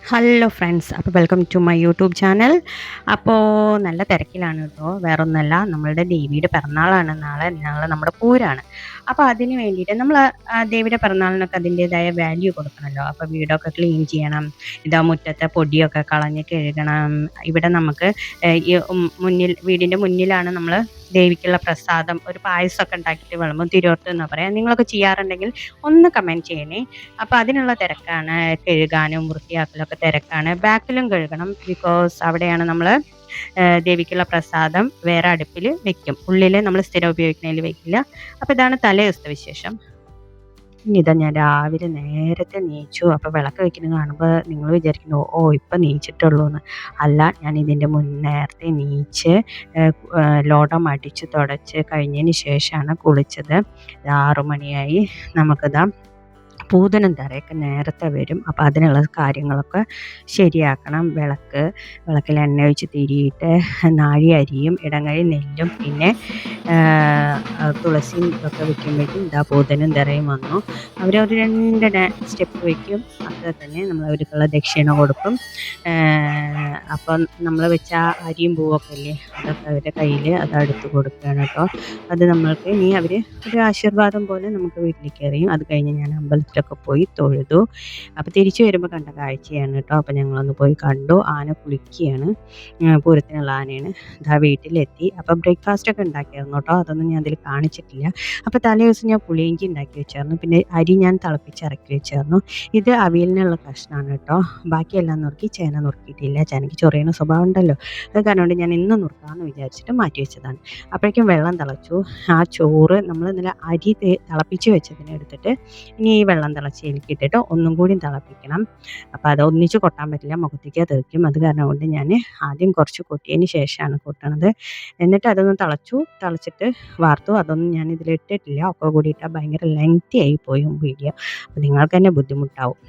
Hello friends, അപ്പോൾ welcome to my YouTube channel. അപ്പോൾ നല്ല തിരക്കിലാണ് കേട്ടോ. വേറൊന്നല്ല, നമ്മളുടെ ദേവിയുടെ പിറന്നാളാണ് നാളെ നമ്മുടെ പൂരാണ്. അപ്പോൾ അതിന് വേണ്ടിയിട്ട് നമ്മൾ ദേവിയുടെ പിറന്നാളിനൊക്കെ അതിൻ്റേതായ വാല്യൂ കൊടുക്കണമല്ലോ. അപ്പോൾ വീടൊക്കെ ക്ലീൻ ചെയ്യണം, ഇതാ മുറ്റത്തെ പൊടിയൊക്കെ കളഞ്ഞ് കഴുകണം. ഇവിടെ നമുക്ക് വീടിൻ്റെ മുന്നിലാണ് നമ്മൾ ദേവിക്കുള്ള പ്രസാദം ഒരു പായസമൊക്കെ ഉണ്ടാക്കിയിട്ട് വിളമ്പും. തിരുവോർത്ത് എന്നാ പറയാം. നിങ്ങളൊക്കെ ചെയ്യാറുണ്ടെങ്കിൽ ഒന്ന് കമൻറ്റ് ചെയ്യണേ. അപ്പോൾ അതിനുള്ള തിരക്കാണ്, കഴുകാനും വൃത്തിയാക്കലൊക്കെ തിരക്കാണ്. ബാക്കിലും കഴുകണം, ബിക്കോസ് അവിടെയാണ് നമ്മൾ ദേവിക്കുള്ള പ്രസാദം വേറെ അടുപ്പിൽ വെക്കും. ഉള്ളിൽ നമ്മൾ സ്ഥിരം ഉപയോഗിക്കുന്നതിൽ വെക്കില്ല. അപ്പോൾ ഇതാണ് തലേ ദിവസത്തെ വിശേഷം. ഇനി ഇതാ ഞാൻ രാവിലെ നേരത്തെ നീച്ചു. അപ്പോൾ വിളക്ക് വെക്കുന്നത് കാണുമ്പോൾ നിങ്ങൾ വിചാരിക്കുന്നു ഇപ്പം നീച്ചിട്ടുള്ളൂ എന്ന്. അല്ല, ഞാൻ ഇതിൻ്റെ നേരത്തെ നീച്ച് ലോടം അടിച്ച് തുടച്ച് കഴിഞ്ഞതിന് ശേഷമാണ് കുളിച്ചത്. 6 മണിയായി. നമുക്കിതാ പൂതനും തറയൊക്കെ നേരത്തെ വരും. അപ്പോൾ അതിനുള്ള കാര്യങ്ങളൊക്കെ ശരിയാക്കണം. വിളക്കിൽ എണ്ണ ഒഴിച്ച് തിരിയിട്ട് നാഴി അരിയും ഇടങ്ങഴി നെല്ലും പിന്നെ തുളസിയും ഇതൊക്കെ വെക്കുമ്പോഴേക്കും ഇതാ പൂതനും തറയും വന്നു. അവരൊരു 2 സ്റ്റെപ്പ് വയ്ക്കും. അപ്പോൾ തന്നെ നമ്മൾ അവർക്കുള്ള ദക്ഷിണ കൊടുക്കും. അപ്പം നമ്മൾ വെച്ച അരിയും പൂവൊക്കെ ഇല്ലേ, അതൊക്കെ അവരുടെ കയ്യിൽ അതെടുത്ത് കൊടുക്കുകയാണ് കേട്ടോ. അത് നമ്മൾക്ക് ഇനി അവർ ഒരു ആശീർവാദം പോലെ നമുക്ക് വീട്ടിലേക്ക് എറിയും. അത് കഴിഞ്ഞ് ഞാൻ അമ്പലത്തിലൊക്കെ പോയി തൊഴുതു. അപ്പോൾ തിരിച്ചു വരുമ്പോൾ കണ്ട കാഴ്ചയാണ് കേട്ടോ. അപ്പോൾ ഞങ്ങളൊന്ന് പോയി കണ്ടു. ആന കുളിക്കുകയാണ്, പൂരത്തിനുള്ള ആനയാണ്. ഇതാ വീട്ടിലെത്തി. അപ്പോൾ ബ്രേക്ക്ഫാസ്റ്റൊക്കെ ഉണ്ടാക്കിയായിരുന്നു കേട്ടോ. അതൊന്നും ഞാൻ അതിൽ കാണിച്ചിട്ടില്ല. അപ്പോൾ തലേ ദിവസം ഞാൻ പുളിയിഞ്ചി ഉണ്ടാക്കി വെച്ചായിരുന്നു. പിന്നെ അരി ഞാൻ തിളപ്പിച്ച് ഇറക്കി വെച്ചായിരുന്നു. ഇത് അവിയലിനുള്ള കഷ്ണമാണ് കേട്ടോ. ബാക്കിയെല്ലാം നുറുക്കി, ചേന നുറുക്കിയിട്ടില്ല. ചേനയ്ക്ക് ചൊറിയണ സ്വഭാവം ഉണ്ടല്ലോ. അത് കാരണം കൊണ്ട് ഞാൻ ഇന്ന് നുറുക്കാമെന്ന് വിചാരിച്ചിട്ട് മാറ്റി വെച്ചതാണ്. അപ്പോഴേക്കും വെള്ളം തിളച്ചു. ആ ചോറ് നമ്മൾ ഇന്നലെ അരി തിളപ്പിച്ച് വെച്ചതിനെ എടുത്തിട്ട് ഇനി ഈ വെള്ളം തിളച്ചതിലേക്ക് ഇട്ടിട്ട് ഒന്നും കൂടി തിളപ്പിക്കണം. അപ്പോൾ അത് ഒന്നിച്ച് കൊട്ടാൻ പറ്റില്ല, മുഖത്തേക്ക് തെറിക്കും. അത് കാരണം കൊണ്ട് ഞാൻ ആദ്യം കുറച്ച് കൊട്ടിയതിന് ശേഷമാണ് കൊട്ടണത്. എന്നിട്ട് അതൊന്ന് തിളച്ചിട്ട് വാർത്തു. അതൊന്നും ഞാൻ ഇതിലിട്ടിട്ടില്ല. ഒക്കെ കൂടിയിട്ടാൽ ഭയങ്കര ലെങ്തി ആയി പോയി വീഡിയോ. അപ്പോൾ നിങ്ങൾക്ക് തന്നെ ബുദ്ധിമുട്ടാവും.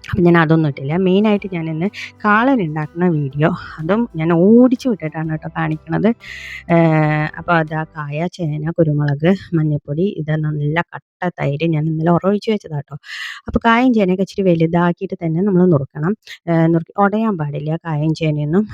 അപ്പം ഞാൻ അതൊന്നും ഇട്ടില്ല. മെയിനായിട്ട് ഞാനിന്ന് കാളൻ ഉണ്ടാക്കുന്ന വീഡിയോ, അതും ഞാൻ ഓടിച്ച് വിട്ടിട്ടാണ് കേട്ടോ കാണിക്കണത്. അപ്പോൾ അതാ കായ, ചേന, കുരുമുളക്, മഞ്ഞൾപ്പൊടി, ഇത് നല്ല കട്ട തൈര് ഞാൻ ഇന്നലെ ഉറവിച്ച് വെച്ചതാണ് കേട്ടോ. അപ്പോൾ കായും ചേനയൊക്കെ ഇച്ചിരി വലുതാക്കിയിട്ട് തന്നെ നമ്മൾ നുറുക്കണം. ഉടയാൻ പാടില്ല കായും ചേനയൊന്നും.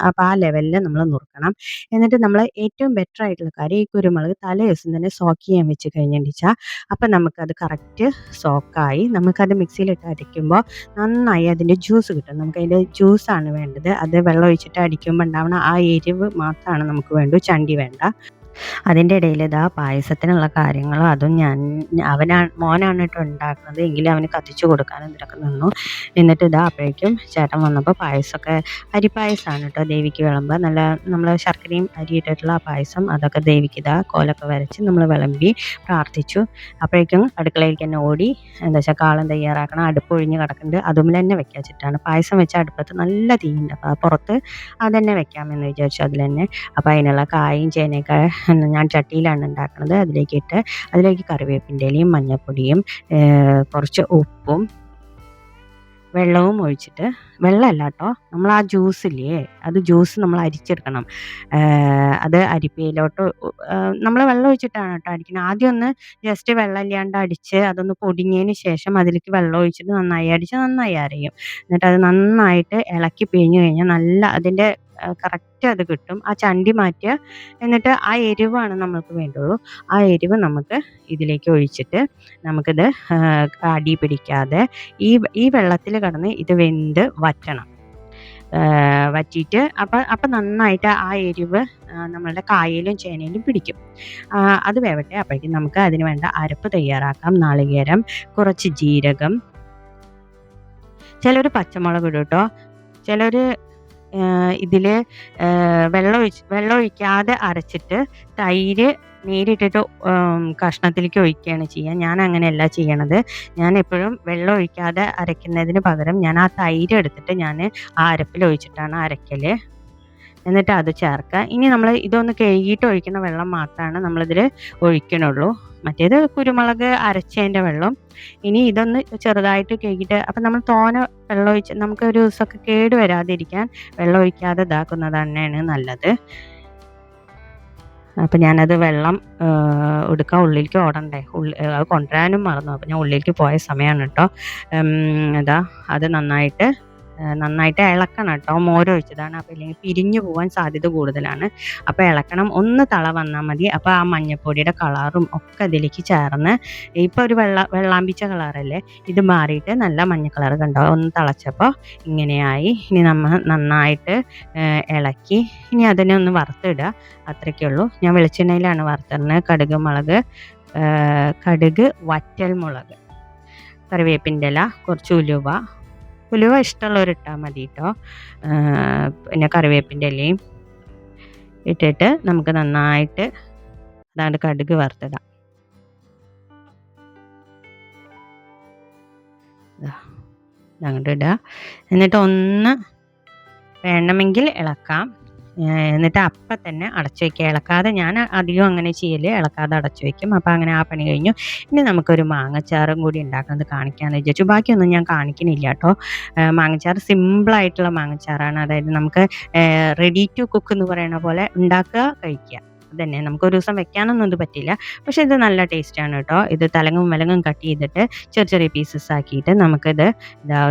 അപ്പോൾ ആ ലെവലിൽ നമ്മൾ നുറുക്കണം. എന്നിട്ട് നമ്മൾ ഏറ്റവും ബെറ്റർ ആയിട്ടുള്ള കാര്യം, ഈ കുരുമുളക് തലേ ദിവസം തന്നെ സോക്ക് ചെയ്യാൻ വെച്ച് കഴിഞ്ഞിട്ടുണ്ടെച്ചാൽ അപ്പം നമുക്കത് കറക്റ്റ് സോക്കായി നമുക്കത് മിക്സിയിലിട്ട് അടിക്കുമ്പോൾ നന്നായി അതിൻ്റെ ജ്യൂസ് കിട്ടും. നമുക്കതിൻ്റെ ജ്യൂസാണ് വേണ്ടത്. അത് വെള്ളം ഒഴിച്ചിട്ട് അടിക്കുമ്പോൾ ഉണ്ടാവുന്ന ആ എരിവ് മാത്രമാണ് നമുക്ക് വേണ്ടു, ചണ്ടി വേണ്ട. അതിൻ്റെ ഇടയിൽ ഇതാ പായസത്തിനുള്ള കാര്യങ്ങളും അതും മോനാണ് കേട്ടോ ഉണ്ടാക്കുന്നത്. എങ്കിലും അവന് കത്തിച്ചു കൊടുക്കാനും ഇതിലൊക്കെ നിന്നു. എന്നിട്ട് ഇതാ അപ്പോഴേക്കും ചേട്ടൻ വന്നപ്പോൾ പായസമൊക്കെ, അരിപ്പായസമാണ് കേട്ടോ ദേവിക്ക് വിളമ്പുക. നല്ല നമ്മൾ ശർക്കരയും അരി ഇട്ടിട്ടുള്ള ആ പായസം, അതൊക്കെ ദേവിക്ക് ഇതാ കോലൊക്കെ വരച്ച് നമ്മൾ വിളമ്പി പ്രാർത്ഥിച്ചു. അപ്പോഴേക്കും അടുക്കളയിലേക്ക് തന്നെ ഓടി. എന്താ വെച്ചാൽ കാളം തയ്യാറാക്കണം. അടുപ്പ് ഒഴിഞ്ഞ് കിടക്കുന്നുണ്ട്, അതുമില്ല തന്നെ വെച്ചിട്ടാണ്. പായസം വെച്ച അടുപ്പത്ത് നല്ല തീയുണ്ട്. അപ്പോൾ പുറത്ത് അതന്നെ വെക്കാമെന്ന് വിചാരിച്ചു അതിൽ തന്നെ. അപ്പോൾ അതിനുള്ള കായും ചേനയൊക്കെ ഞാൻ ചട്ടിയിലാണ് ഉണ്ടാക്കുന്നത്. അതിലേക്ക് കറിവേപ്പിൻ്റെ ഇലയും മഞ്ഞൾപ്പൊടിയും കുറച്ച് ഉപ്പും വെള്ളവും ഒഴിച്ചിട്ട്, വെള്ളമല്ല കേട്ടോ, നമ്മൾ ആ ജ്യൂസില്ലേ, ജ്യൂസ് നമ്മൾ അരിച്ചെടുക്കണം. അത് അരിപ്പയിലോട്ട് നമ്മൾ വെള്ളം ഒഴിച്ചിട്ടാണ് കേട്ടോ അടിക്കുന്നത്. ആദ്യം ഒന്ന് ജസ്റ്റ് വെള്ളം ഇല്ലാണ്ട് അടിച്ച് അതൊന്ന് പൊടിഞ്ഞതിന് ശേഷം അതിലേക്ക് വെള്ളം ഒഴിച്ചിട്ട് നന്നായി അടിച്ച് നന്നായി അരയും. എന്നിട്ട് അത് നന്നായിട്ട് ഇളക്കി പിഴിഞ്ഞ് കഴിഞ്ഞാൽ നല്ല അതിൻ്റെ കറക്റ്റ് അത് കിട്ടും. ആ ചണ്ടി മാറ്റുക. എന്നിട്ട് ആ എരിവാണ് നമുക്ക് വേണ്ടുള്ളൂ. ആ എരിവ് നമുക്ക് ഇതിലേക്ക് ഒഴിച്ചിട്ട് നമുക്കിത് അടി പിടിക്കാതെ ഈ വെള്ളത്തിൽ കിടന്ന് ഇത് വെന്ത് വറ്റണം. വറ്റിയിട്ട് അപ്പം നന്നായിട്ട് ആ എരിവ് നമ്മളുടെ കായയിലും ചേനയിലും പിടിക്കും. അത് വേവട്ടെ. അപ്പോഴേക്കും നമുക്ക് അതിന് വേണ്ട അരപ്പ് തയ്യാറാക്കാം. നാളികേരം, കുറച്ച് ജീരകം, ചിലർ പച്ചമുളക് ഇടും കേട്ടോ. ചിലർ ഇതിൽ വെള്ളം ഒഴിക്കാതെ അരച്ചിട്ട് തൈര് നേരിട്ടിട്ട് കഷ്ണത്തിലേക്ക് ഒഴിക്കുകയാണ് ചെയ്യുക. ഞാൻ അങ്ങനെയല്ല ചെയ്യണത്. ഞാൻ എപ്പോഴും വെള്ളം ഒഴിക്കാതെ അരയ്ക്കുന്നതിന് പകരം ഞാൻ ആ തൈര് എടുത്തിട്ട് ഞാൻ ആ അരപ്പിൽ ഒഴിച്ചിട്ടാണ് അരയ്ക്കൽ. എന്നിട്ട് അത് ചേർക്കുക. ഇനി നമ്മൾ ഇതൊന്ന് കഴുകിയിട്ട് ഒഴിക്കുന്ന വെള്ളം മാത്രമാണ് നമ്മളിതിൽ ഒഴിക്കണുള്ളൂ. മറ്റേത് കുരുമുളക് അരച്ചതിൻ്റെ വെള്ളം. ഇനി ഇതൊന്ന് ചെറുതായിട്ട് കഴുകിയിട്ട്, അപ്പം നമ്മൾ തോനെ വെള്ളം ഒഴിച്ച് നമുക്ക് ഒരു ദിവസമൊക്കെ കേട് വരാതിരിക്കാൻ വെള്ളം ഒഴിക്കാതെ ഇതാക്കുന്നത് തന്നെയാണ് നല്ലത്. അപ്പം ഞാനത് വെള്ളം എടുക്കാൻ ഉള്ളിലേക്ക് ഓടണ്ടേ, അത് കൊണ്ടുവരാനും മറന്നു. അപ്പം ഞാൻ ഉള്ളിലേക്ക് പോയ സമയമാണ് കേട്ടോ. അത് നന്നായിട്ട് നന്നായിട്ട് ഇളക്കണം കേട്ടോ. മോരൊഴിച്ചതാണ്, അപ്പോൾ ഇല്ലെങ്കിൽ പിരിഞ്ഞു പോകാൻ സാധ്യത കൂടുതലാണ്. അപ്പോൾ ഇളക്കണം. ഒന്ന് തള വന്നാൽ മതി. അപ്പോൾ ആ മഞ്ഞൾപ്പൊടിയുടെ കളറും ഒക്കെ ഇതിലേക്ക് ചേർന്ന് ഇപ്പോൾ ഒരു വെള്ളാമ്പിച്ച കളറല്ലേ, ഇത് മാറിയിട്ട് നല്ല മഞ്ഞ കളർ കണ്ടോ. ഒന്ന് തിളച്ചപ്പോൾ ഇങ്ങനെയായി. ഇനി നമ്മൾ നന്നായിട്ട് ഇളക്കി ഇനി അതിനെ ഒന്ന് വറുത്തിടുക. അത്രയ്ക്കേ ഉള്ളൂ. ഞാൻ വെളിച്ചെണ്ണയിലാണ് വറുത്തിടുന്നത്. കടുക്, വറ്റൽമുളക്, കറിവേപ്പിൻ്റെ ഇല, കുറച്ച് ഉലുവ ഇഷ്ടമുള്ളവരിട്ടാൽ മതി കേട്ടോ. പിന്നെ കറിവേപ്പിൻ്റെ ഇലയും ഇട്ടിട്ട് നമുക്ക് നന്നായിട്ട് അതാണ്ട് കടുക് വറുത്തിടാം. അങ്ങോട്ട് ഇടുക. എന്നിട്ട് ഒന്ന് വേണമെങ്കിൽ ഇളക്കാം. എന്നിട്ട് അപ്പം തന്നെ അടച്ചു വയ്ക്കുക. ഇളക്കാതെ, ഞാൻ അധികം അങ്ങനെ ചെയ്യൽ, ഇളക്കാതെ അടച്ചു വയ്ക്കും. അപ്പോൾ അങ്ങനെ ആ പണി കഴിഞ്ഞു. ഇനി നമുക്കൊരു മാങ്ങച്ചാറും കൂടി ഉണ്ടാക്കുന്നത് കാണിക്കാമെന്ന് വിചാരിച്ചു. ബാക്കിയൊന്നും ഞാൻ കാണിക്കുന്നില്ല കേട്ടോ. മാങ്ങച്ചാറ് സിമ്പിളായിട്ടുള്ള മാങ്ങച്ചാറാണ്. അതായത് നമുക്ക് റെഡി ടു കുക്ക് എന്ന് പറയുന്ന പോലെ ഉണ്ടാക്കുക, കഴിക്കുക. അതന്നെ, നമുക്കൊരു ദിവസം വെക്കാനൊന്നും ഇത് പറ്റില്ല. പക്ഷേ ഇത് നല്ല ടേസ്റ്റാണ് കേട്ടോ. ഇത് തലങ്ങും വിലങ്ങും കട്ട് ചെയ്തിട്ട് ചെറിയ പീസസ് ആക്കിയിട്ട് നമുക്കിത്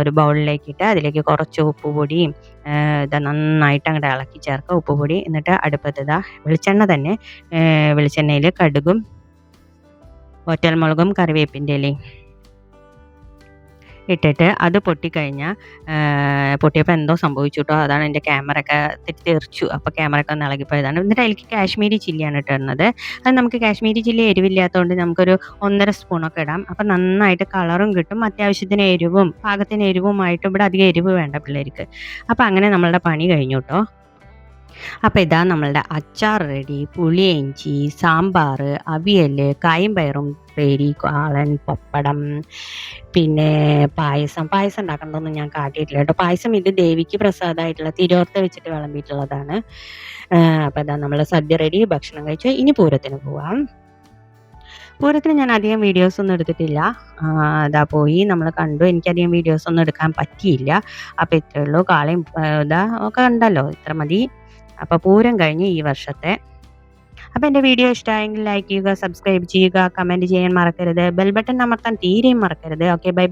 ഒരു ബൗളിലേക്കിട്ട് അതിലേക്ക് കുറച്ച് ഉപ്പുപൊടിയും നന്നായിട്ട് അങ്ങോട്ട് ഇളക്കി ചേർക്കുക, ഉപ്പുപൊടി. എന്നിട്ട് അടുപ്പത്ത് വെളിച്ചെണ്ണയിൽ കടുകും വറ്റൽമുളകും കറിവേപ്പിൻ്റെ ഇലയും ഇട്ടിട്ട് അത് പൊട്ടിയപ്പോൾ എന്തോ സംഭവിച്ചു കേട്ടോ. അതാണ് എൻ്റെ ക്യാമറയൊക്കെ തെറിച്ചു. അപ്പോൾ ക്യാമറയൊക്കെ ഒന്ന് ഇളകിപ്പോയതാണ്. എന്നിട്ട് അതിലേക്ക് കാശ്മീരി ചില്ലിയാണ് ഇട്ടുന്നത്. അത് നമുക്ക് കാശ്മീരി ചില്ലി എരിവില്ലാത്തതുകൊണ്ട് നമുക്കൊരു 1.5 സ്പൂണൊക്കെ ഇടാം. അപ്പം നന്നായിട്ട് കളറും കിട്ടും, അത്യാവശ്യത്തിന് പാകത്തിന് എരിവുമായിട്ട്. ഇവിടെ അധികം എരിവ് വേണ്ട പിള്ളേർക്ക്. അപ്പോൾ അങ്ങനെ നമ്മളുടെ പണി കഴിഞ്ഞു കേട്ടോ. അപ്പോൾ ഇതാ നമ്മളുടെ അച്ചാർ റെഡി. പുളിയിഞ്ചി, സാമ്പാർ, അവിയൽ, കായും പയറും ഉപ്പേരി, കാളൻ, പപ്പടം, പിന്നെ പായസം ഉണ്ടാക്കണമെന്നൊന്നും ഞാൻ കാട്ടിയിട്ടില്ല കേട്ടോ. പായസം ഇത് ദേവിക്ക് പ്രസാദമായിട്ടുള്ള തിരുവോർത്ത് വെച്ചിട്ട് വിളമ്പിയിട്ടുള്ളതാണ്. അപ്പോൾ ഇതാ നമ്മൾ സദ്യ റെഡി, ഭക്ഷണം കഴിച്ചു. ഇനി പൂരത്തിന് പോവാം. പൂരത്തിന് ഞാൻ അധികം വീഡിയോസൊന്നും എടുത്തിട്ടില്ല. പോയി നമ്മൾ കണ്ടു. എനിക്കധികം വീഡിയോസൊന്നും എടുക്കാൻ പറ്റിയില്ല. അപ്പോൾ ഇത്രയേ ഉള്ളൂ. കാളയും ഒക്കെ ഉണ്ടല്ലോ, ഇത്ര മതി. അപ്പോൾ പൂരം കഴിഞ്ഞ് ഈ വർഷത്തെ. അപ്പോൾ എൻ്റെ വീഡിയോ ഇഷ്ടമായെങ്കിൽ ലൈക്ക് ചെയ്യുക, സബ്സ്ക്രൈബ് ചെയ്യുക, കമൻറ്റ് ചെയ്യാൻ മറക്കരുത്, ബെൽ ബട്ടൺ അമർത്താൻ തീരെയും മറക്കരുത്. Okay, by.